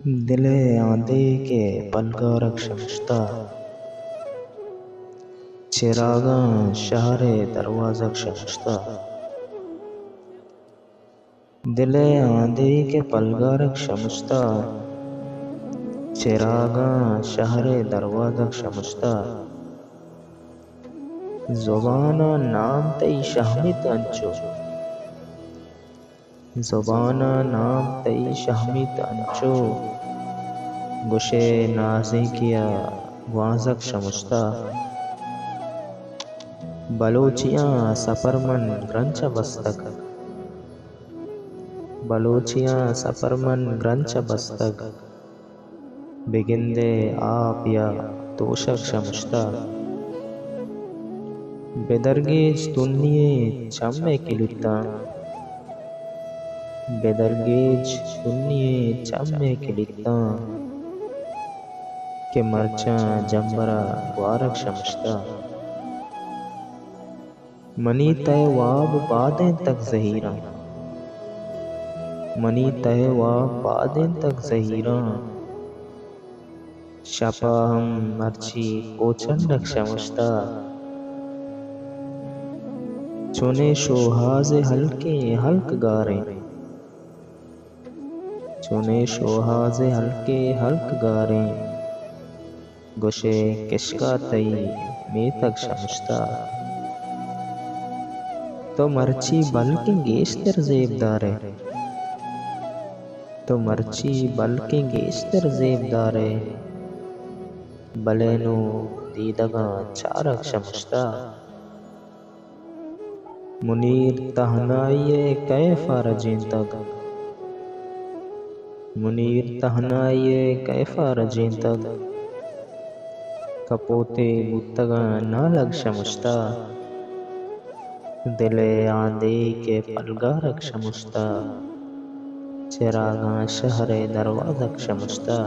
دل آندے کے پلگارک شمشتا چراغاں شہر دروازک شمشتا دل آندے کے پلگارک شمشتا چراغاں شہر دروازک شمشتا زبانہ نام تی شہمت انچو زبانہ نام تی شہمت انچو گوشے نازیں کیا وازک شمشتا بلوچیاں سفر من گرنچ بستگ بلوچیاں سفر من گرنچ بستگ بگندے آپ یا توشک شمشتا بدرگیج تنیے چمے کلتا بدرگیج تنیے چمے کلتا کہ مرچاں جمبرا گوارک شمشتا منی تے واب بادیں تک زہیراں منی تے واب بادیں تک زہیراں شپا ہم مرچی کوچنڈک شمشتا چونے شوہاز ہلکے ہلک گاریں چونے شوہاز ہلکے ہلک گاریں گوشے کشکا تی میتک شمشتا تو مرچی بلکیں گیشتر زیب دارے تو مرچی بلکیں گیشتر زیب دارے بلینو دیدگاں چارک شمشتا منیر تہنائیے کیف رجیں تگ منیر تہنائیے کیف رجیں تگ کپوتے بتگاں نالگ شمشتا دل آندے کے پلگارک شمشتا چراغاں شہر دروازک شمشتا